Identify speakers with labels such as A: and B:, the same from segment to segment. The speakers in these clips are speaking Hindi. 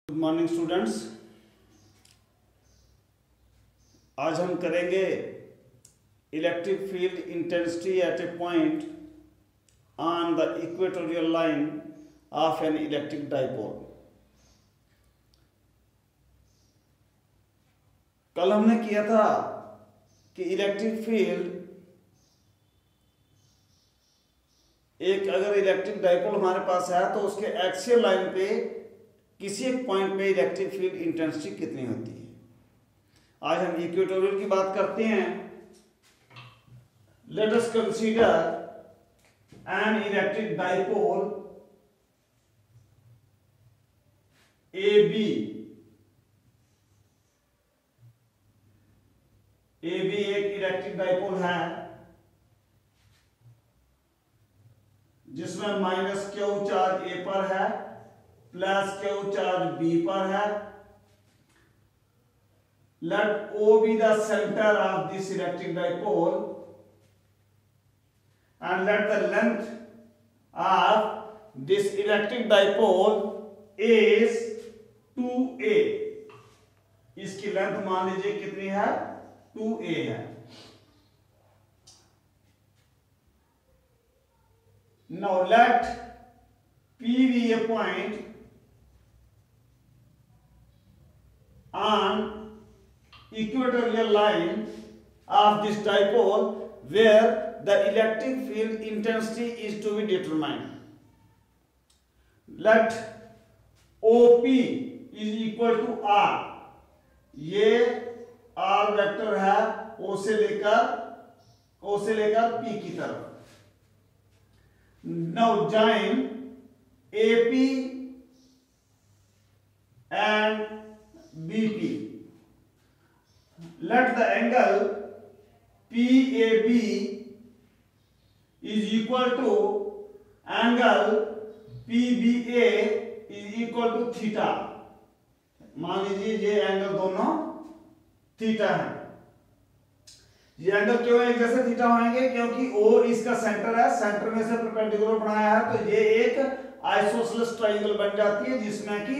A: Good morning students. आज हम करेंगे electric field intensity at A point on the equatorial line of an electric dipole. कल हमने किया था कि इलेक्ट्रिक फील्ड अगर इलेक्ट्रिक डाइपोल हमारे पास है तो उसके एक्सियल लाइन पे किसी एक पॉइंट पे इलेक्ट्रिक फील्ड इंटेंसिटी कितनी होती है। आज हम इक्वेटोरियल की बात करते हैं। Let us consider an electric dipole AB। AB एक इलेक्ट्रिक डाइपोल है जिसमें माइनस क्यू चार्ज A पर है, प्लस क्यू चार्ज B पर है। Let O be the center of this electric dipole and let the length of this electric dipole is 2a। इसकी लेंथ मान लीजिए कितनी है, 2a है। Now let P be a point on equatorial line of this dipole where the electric field intensity is to be determined. Let OP is equal to R। ये R वेक्टर है O से लेकर P की तरफ। Now join AP and BP। Let the angle PAB is equal to angle PBA is equal to theta. मान लीजिए ये एंगल दोनों थीटा है। ये एंगल क्यों एक जैसे थीटा होंगे? क्योंकि O इसका सेंटर है, सेंटर में से परपेंडिकुलर बनाया है तो ये एक आइसोसेलेस ट्रायंगल बन जाती है जिसमें कि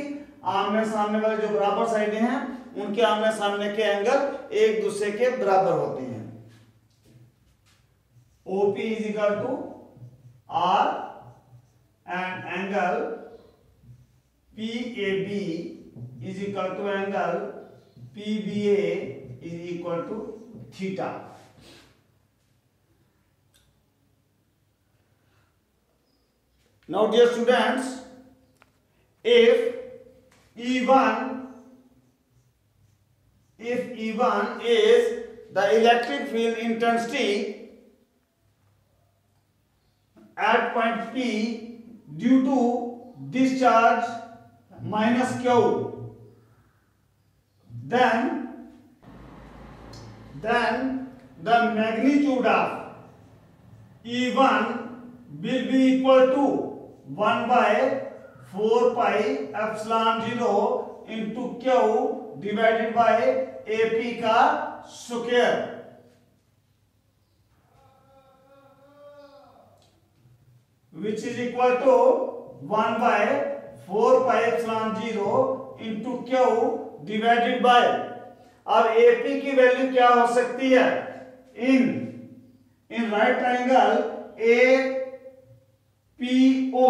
A: आमने सामने वाले जो बराबर साइडें हैं उनके आमने सामने के एंगल एक दूसरे के बराबर होते हैं। OP is equal to R and angle PAB is equal to angle PBA is equal to theta। Now dear students, if E1 is the electric field intensity at point P due to discharge minus Q, then the magnitude of E1 will be equal to 1 by 4 pi epsilon 0 into Q divided by AP का square. which is equal to 1 by 4 pi epsilon 0 into Q divided by। अब AP की वैल्यू क्या हो सकती है? In right triangle APO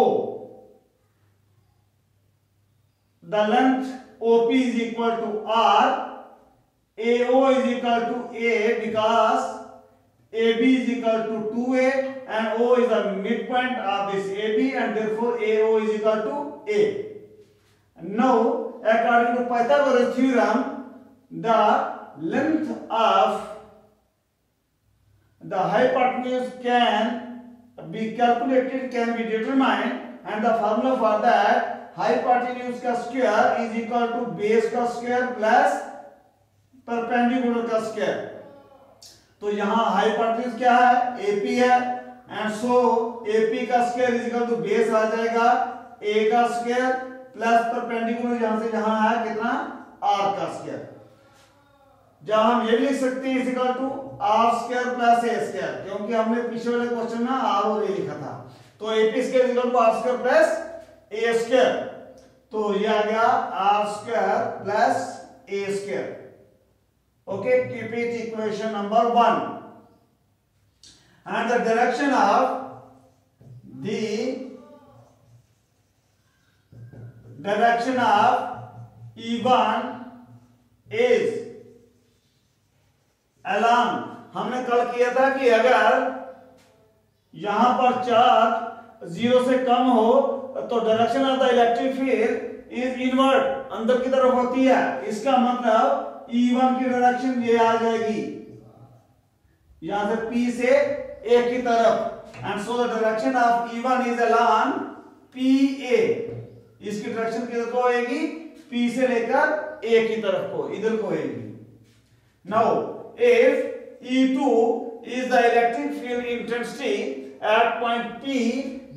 A: the length OP is equal to R, AO is equal to A because AB is equal to 2A and O is the midpoint of this AB and therefore AO is equal to A. Now according to Pythagoras theorem, the length of the hypotenuse can be calculated, can be determined, and the formula for that hypotenuse का square is equal to base का स्क्वायर प्लस परपेंडिकुलर का स्क्वायर। तो यहाँ hypotenuse क्या है? AP है and so AP का square is equal to base आ जाएगा A का स्क्वायर प्लस परपेंडिकुलर यहाँ से यहाँ है कितना? R का स्क्वायर। जहाँ हम ये भी लिख सकते हैं is equal to R square plus A square, क्योंकि हमने पिछले वाले क्वेश्चन में R और A लिखा था। तो AP square is equal to R square plus A square. तो ये आ गया R square plus A square. Okay, keep it equation number 1। And the direction of E1 is along, हमने कल किया था कि अगर यहां पर चार्ज 0 से कम हो तो direction of the electric field is invert, अंदर की तरफ होती है। इसका मतलब E1 की डायरेक्शन ये आ जाएगी यहां से P से A की तरफ, and so the direction of E1 is along PA। इसकी डायरेक्शन किधर को होएगी? P से लेकर A की तरफ को, इधर को होएगी। Now if E2 is the electric field intensity at point P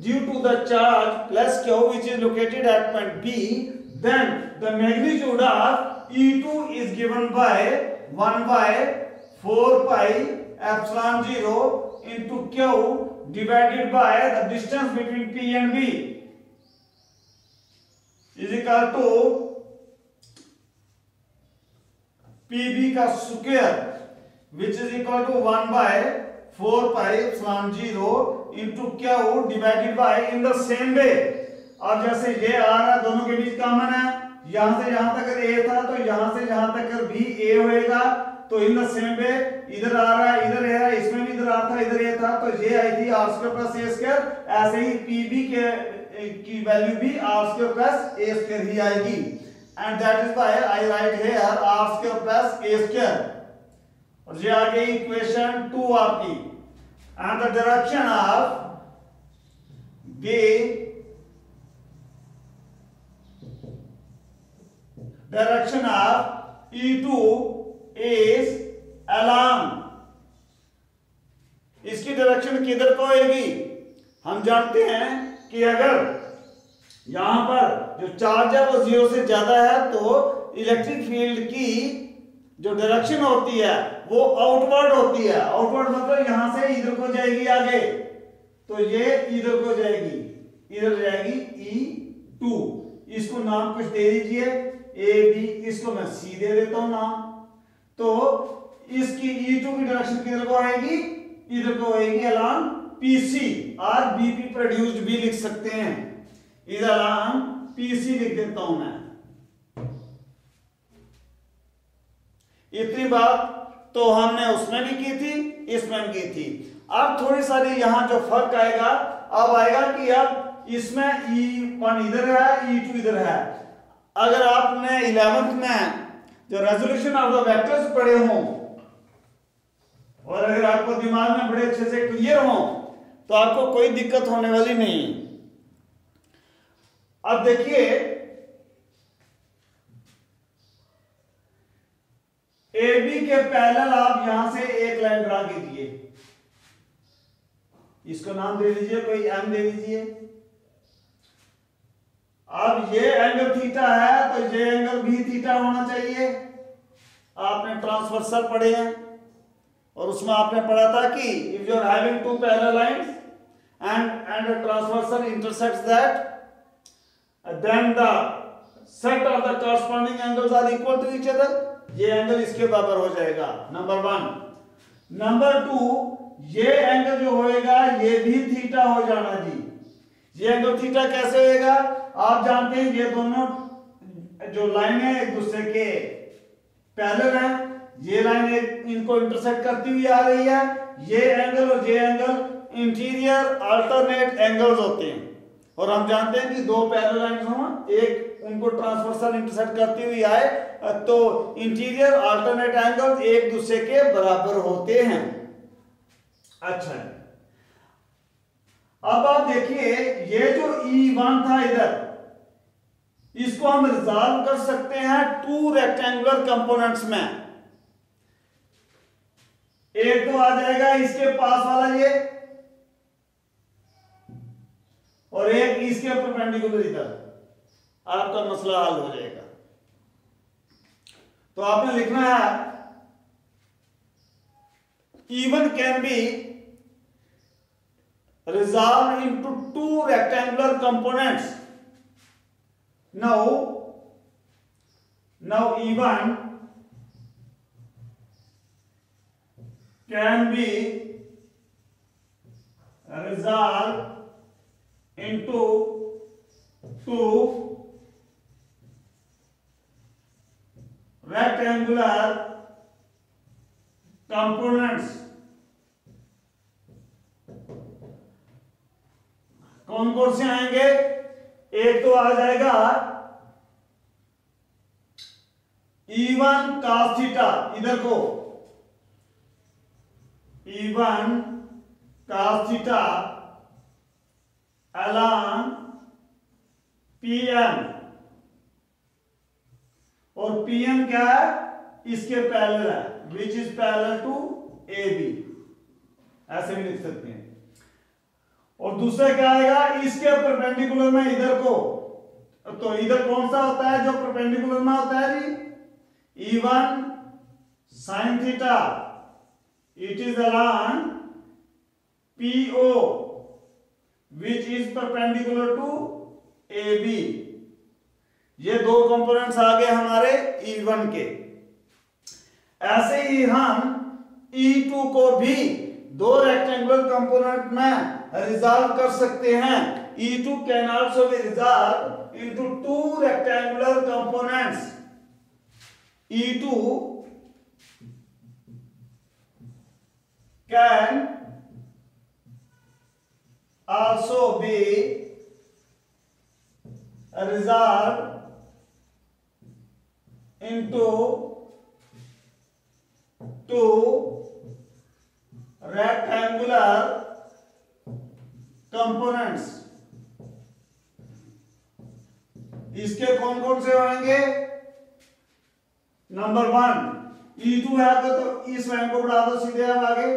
A: due to the charge plus Q which is located at point B, then the magnitude of E2 is given by 1 by 4 pi epsilon 0 into Q divided by the distance between P and B is equal to PB का square which is equal to 1 by 4 pi epsilon 0 into Q divided by in the same way। अब जैसे ये आ रहा है, दोनों के बीच कॉमन है, यहां से यहां तक A था तो यहां से यहां तक भी A होएगा, तो इन द सेम वे इधर आ रहा है, इधर है, इसमें भी इधर आ था, इधर A था, तो ये आई थी R square plus A square. ऐसे ही PB की वैल्यू भी R square plus A square ही आएगी, and that is why I write here R square plus A square. और ये आ गई इक्वेशन 2 आपकी। And the direction of E2 is along, इसकी डायरेक्शन किधर को होगी? हम जानते हैं कि अगर यहां पर जो चार्ज है वो 0 से ज्यादा है तो इलेक्ट्रिक फील्ड की जो डायरेक्शन होती है वो आउटवर्ड होती है। आउटवर्ड मतलब यहां से इधर को जाएगी आगे, तो ये इधर को जाएगी, इधर जाएगी E2। इसको नाम कुछ दे दीजिए, A B, इसको मैं C दे देता हूं नाम। तो इसकी E2 की डायरेक्शन किधर को आएगी? इधर को आएगी along PC, और BP प्रोड्यूस्ड भी लिख सकते हैं, इधर along PC लिख देता हूं मैं। इतनी बात तो हमने उसमें भी की थी, इसमें भी की थी। अब थोड़ी सारी यहां जो फर्क आएगा, अब आएगा कि अब इसमें E1 इधर है, E2 इधर है। अगर आपने 11th में जो रेजोल्यूशन ऑफ द वेक्टर्स पढ़े हों और अगर आपको दिमाग में बड़े अच्छे से क्लियर हो तो आपको कोई दिक्कत होने वाली नहीं। अब देखिए AB के पैरेलल आप यहां से एक लाइन ड्रा कीजिए, इसको नाम दे दीजिए, कोई M दे दीजिए। अब ये एंगल थीटा है तो ये एंगल भी थीटा होना चाहिए। आपने ट्रांसवर्सल पढ़े हैं और उसमें आपने पढ़ा था कि if you are having two parallel lines and a transversal intersects that then the set of the corresponding angles are equal to each other, ये एंगल इसके बराबर हो जाएगा, नंबर 1। नंबर 2, ये एंगल जो होएगा ये भी थीटा हो जाना जी। ये एंगल थीटा कैसे होएगा? आप जानते हैं ये दोनों जो लाइनें एक दूसरे के पैरेलल हैं, ये लाइन इनको इंटरसेक्ट करती हुई आ रही है। ये एंगल और ये एंगल इंटीरियर अल्टरनेट एंगल्स होते हैं, और हम जानते हैं कि दो पैरेलल लाइंस हों, एक उनको ट्रांसवर्सल इंटरसेक्ट करती हुई आए तो इंटीरियर अल्टरनेट एंगल्स एक दूसरे के बराबर होते हैं। अच्छा, अब आप देखिए ये जो E1 था इधर, इसको हम रिजॉल्व कर सकते हैं टू रेक्टेंगुलर कंपोनेंट्स में। एक तो आ जाएगा इसके पास वाला ये, और एक इसके परपेंडिकुलर इधर, आपका मसला हल हो जाएगा। तो आपने लिखना है E1 can be resolved into two rectangular components now E1 can be resolved into two rectangular components. कौन कौन से आएंगे? एक तो आ जाएगा E1 cos थीटा, इधर को E1 cos theta along PM, और PM क्या है? इसके पैरेलल है, which is parallel to AB, ऐसे भी लिख सकते हैं। और दूसरा क्या आएगा? इसके परपेंडिकुलर में इधर को, तो इधर कौन सा होता है जो परपेंडिकुलर में होता है जी? E1 sin theta, it is along PO which is perpendicular to AB। ये दो कंपोनेंट्स आ गए हमारे E1 के। ऐसे ही हम E2 को भी दो रेक्टेंगुलर कंपोनेंट में रिजॉल्व कर सकते हैं। E2 can also be resolved into two rectangular components. E2 can also be resolved into two rectangular components. इसके कौन कौन से होंगे? नंबर 1 E2 है तो इस लाइन को बढ़ा दो सीधे अब आगे।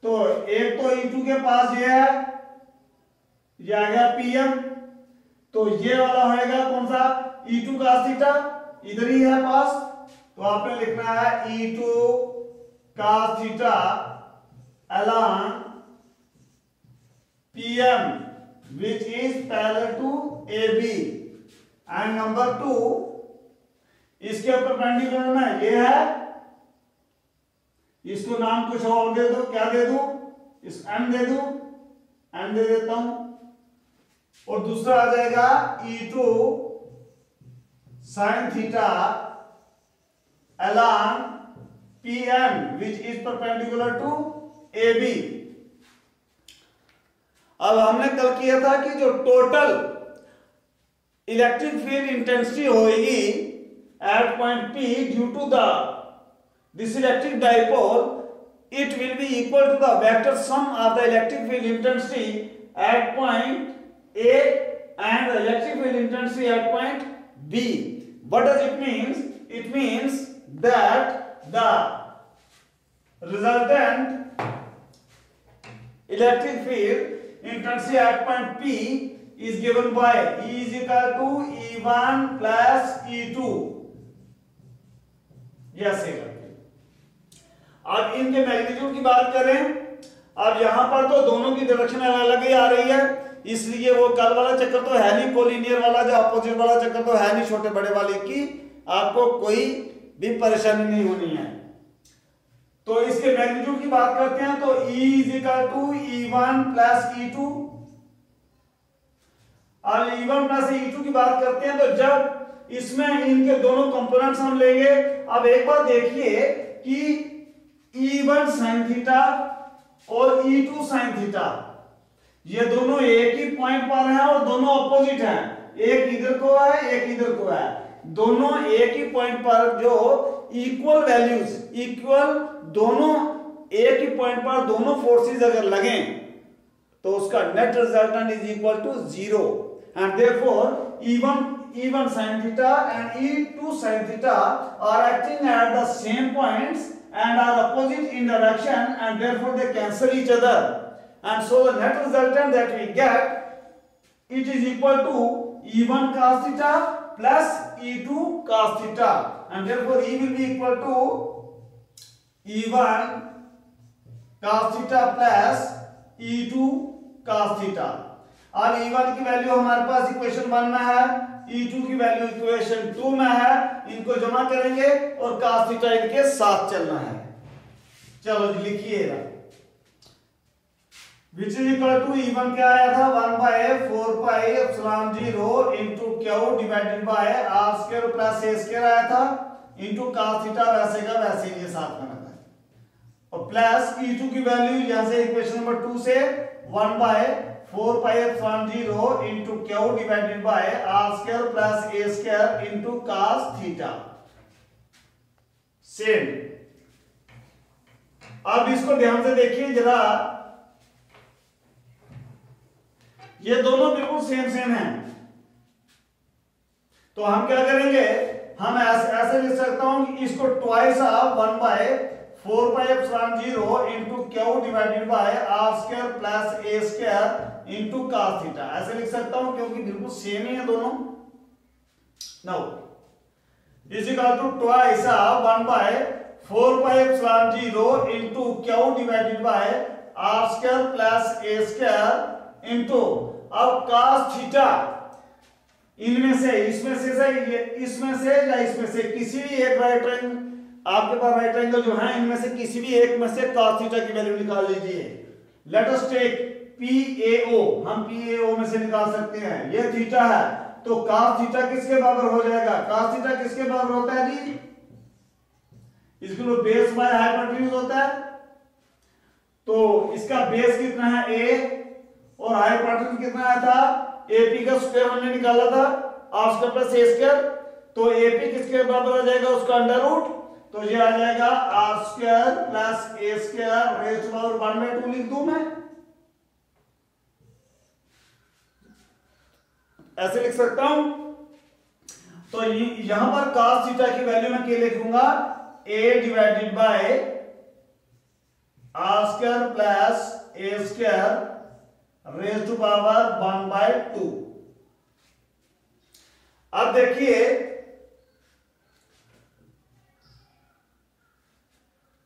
A: तो एक तो E2 के पास ये है, ये आ गया PM, तो ये वाला होएगा कौन सा? E2 cos थीटा, इधर ही है पास, तो आपने लिखना है E2 cos theta along PM which is parallel to AB। And number 2 इसके परपेंडिकुलर में ये है, इसको नाम कुछ और दे दो, क्या दे दूं? इस M दे दूं, M दे देता हूं। और दूसरा आ जाएगा E2 sin theta along PM which is perpendicular to AB। अब हमने कल किया था कि जो टोटल इलेक्ट्रिक फील्ड इंटेंसिटी होगी at point P due to this electric dipole, it will be equal to the vector sum of the electric field intensity at point A and the electric field intensity at point B. What does it mean? It means that the resultant electric field intensity at point P is given by E is equal to E1 plus E2। Yes है। अब इनके मैग्नीट्यूड की बात करें, अब यहां पर तो दोनों की डायरेक्शन अलग ही आ रही है, इसलिए वो कल वाला चक्कर तो है नहीं, कोलिनियर वाला जो अपोजिट वाला चक्कर तो है नहीं छोटे बड़े वाले की, आपको कोई भी परेशानी नहीं होनी है। तो इसके मैग्नीट्यूड की बात करते हैं तो E is equal to E1 plus E2। और E1 plus E2 की बात करते हैं तो जब इसमें इनके दोनों कंपोनेंट्स हम लेंगे, अब एक बार देखिए कि E1 sin थीटा और E2 sin थीटा ये दोनों एक ही पॉइंट पर हैं और दोनों अपोजिट हैं, एक इधर को है एक इधर को है, दोनों एक ही पॉइंट पर जो इक्वल वैल्यूज, इक्वल दोनों एक ही पॉइंट पर दोनों फोर्सेस अगर लगें तो उसका net resultant is equal to 0 and therefore E1 sin theta and E2 sin theta are acting at the same points and are opposite in direction and therefore they cancel each other, and so the net resultant that we get, it is equal to E1 cos theta plus E2 cos theta, and therefore E will be equal to E1 cos theta plus E2 cos theta। अब E1 की वैल्यू हमारे पास इक्वेशन 1 में है, E2 की वैल्यू इक्वेशन 2 में है, इनको जमा करेंगे और cos थीटा इनके साथ चलना है। चलो जी लिखिएगा, which is equal to E1 क्या आया था 1 by 4 pi epsilon 0 into Q divided by R square plus A square आया था into cos थीटा वैसे का वैसे ये साथ में रहता है और प्लस E2 की वैल्यू यहां से इक्वेशन नंबर 2 से 1 by 4 pi epsilon 0 into Q divided by R square plus A square into cos theta same. अब इसको ध्यान से देखिए जरा, ये दोनों बिल्कुल सेम हैं, तो हम क्या करेंगे, हम ऐसे लिख सकता हूं कि इसको twice of 1 by 4 pi epsilon 0 into Q divided by R square plus A square into cos theta ऐसे लिख सकता हूं क्योंकि बिल्कुल सेम ही है दोनों। Now is equal to twice of 1 by 4 pi epsilon 0 into Q divided by R square plus A square into अब cos थीटा इनमें से इसमें से या इसमें से किसी भी एक राइट एंगल, आपके पास राइट एंगल जो है इनमें से किसी भी एक में से cos थीटा की वैल्यू निकाल लीजिए। लेट अस टेक PAO, हम PAO में से निकाल सकते हैं, ये थीटा है तो cos थीटा किसके बराबर हो जाएगा, cos थीटा किसके बराबर होता है जी, इसको बेस बाय हाइपोटेन्यूज होता है, तो इसका बेस कितना है A और हाइपोटेन्यूज कितना आया था, AP का स्क्वायर हमने निकाला था R square plus A square, तो AP किसके बराबर आ जाएगा, उसका अंडर रूट, तो ये आ जाएगा R square plus A square raise to power 1/2 लिख दूं मैं, ऐसे लिख सकता हूं। तो यहां पर cos थीटा की वैल्यू मैं क्या लिखूंगा, A divided by R square plus A square raise to power 1/2। अब देखिए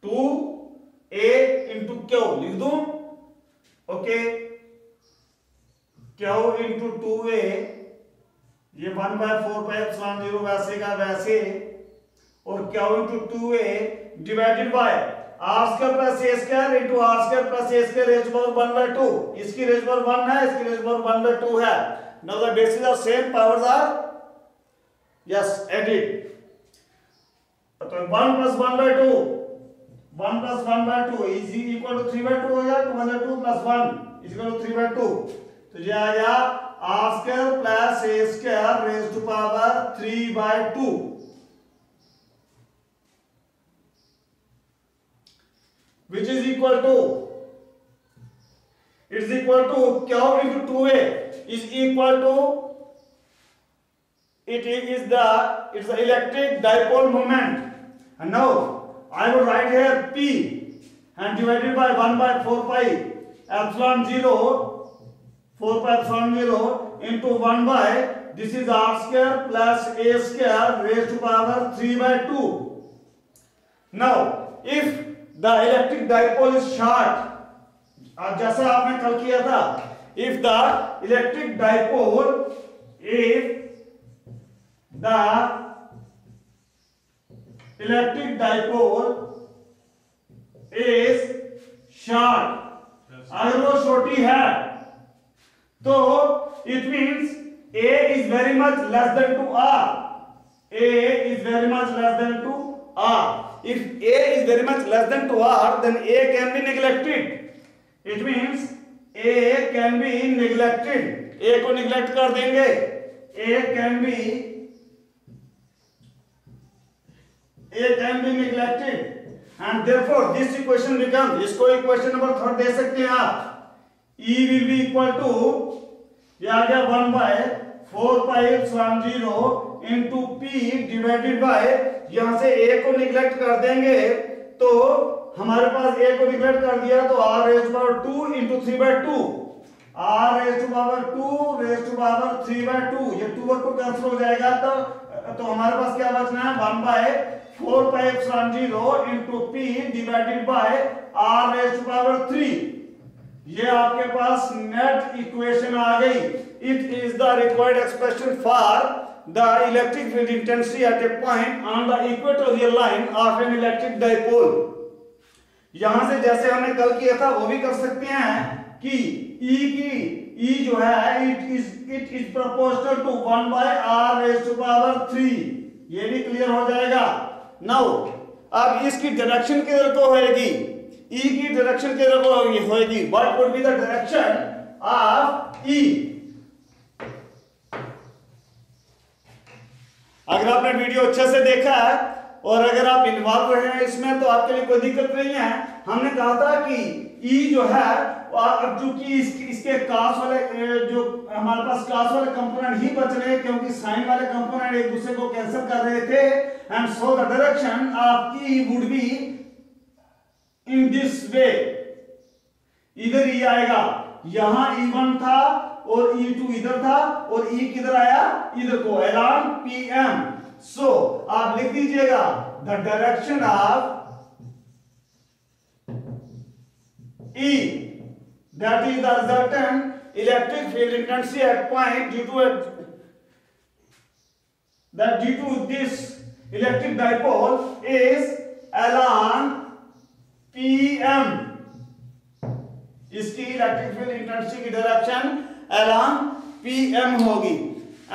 A: 2A इंटू Q लिख दूं, ओके, Q इंटू 2A, ये 1/4 pi epsilon 0 वैसे का वैसे, और Q into 2A divided by R square plus A square into R square plus A square raise to power 1/2, इसकी रेज़ टू पावर 1 है, इसकी रेज़ टू पावर 1/2 है। Now the basis are same, powers are yes added, तो 1 प्लस 1/2 इज इक्वल टू 3/2 हो गया, 2/2 प्लस 1 इज इक्वल टू 3/2, तो ये आ गया R square plus A square raise to power 3/2, which is equal to, it's equal to Q into 2A is equal to, it's the electric dipole moment, and now I will write here P and divided by 1/4 pi epsilon 0 4 pi epsilon 0 into 1 by this is R square plus A square raised to power 3/2. Now if the electric dipole is short, जैसा आपने कल किया था, if the electric dipole is short, अगर वो छोटी है तो it means A is very much less than to R, A is very much less than to R. If A is very much less than to R, then A can be neglected. It means A can be neglected. A को neglect कर देंगे. A can be neglected, and therefore this equation becomes, इसको equation नंबर 3 दे सकते हैं आप. E will be equal to, ये आ गया 1/4 pi epsilon 0 into P divided by, यहां से A को निगलेक्ट कर देंगे तो हमारे पास A को निगलेक्ट कर दिया तो R raised to power 2 into 3/2, R raised to power 2 raised to power 3/2, ये 2 और 2 कैंसिल हो जाएगा, तो हमारे पास क्या बचना है 1/4 pi epsilon 0 into P divided by R raised to power 3, ये आपके पास नेट इक्वेशन आ गई। It is the required expression for the electric field intensity at A point on the equatorial line of an electric dipole. यहां से जैसे हमने कल किया था वो भी कर सकते हैं कि E जो है it is proportional to 1/r⁻³ ये भी क्लियर हो जाएगा। नाउ अब इसकी डायरेक्शन किधर को होएगी, E की डायरेक्शन किधर को होएगी, what would be the direction of E। अगर आपने वीडियो अच्छे से देखा है और अगर आप इन्वॉल्व रहे हैं इसमें तो आपके लिए कोई दिक्कत नहीं है। हमने कहा था कि E जो है अब चूंकि इसके cos वाले जो हमारे पास cos वाले कंपोनेंट ही बच रहे हैं क्योंकि sin वाले कंपोनेंट एक दूसरे को कैंसिल कर रहे थे, and so the direction of E would be in this way. इधर E आएगा, यहां E1 था और E2 इधर था और E किधर आया, इधर को, अलोंग PM। सो आप लिख दीजिएगा the direction of E, that is the resultant electric field intensity at point due to this electric dipole is along PM। इसकी इलेक्ट्रिक फील्ड इंटेंसिटी की डायरेक्शन along PM होगी।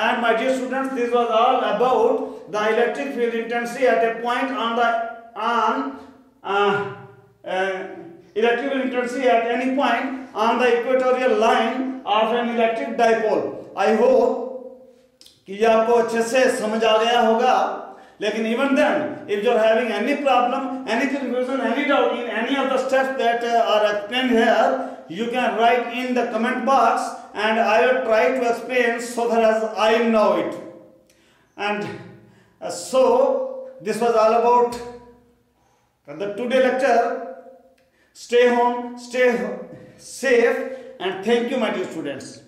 A: And my dear students, this was all about the electric field intensity at a point on the electric field intensity at any point on the equatorial line of an electric dipole। I hope कि ये आपको अच्छे से समझ आ गया होगा। लेकिन even then, if you are having any problem, any confusion, any doubt in any of the steps that are explained here, you can write in the comment box and I will try to explain so that as I know it. And so this was all about the today lecture. Stay home, stay safe, and thank you, my dear students.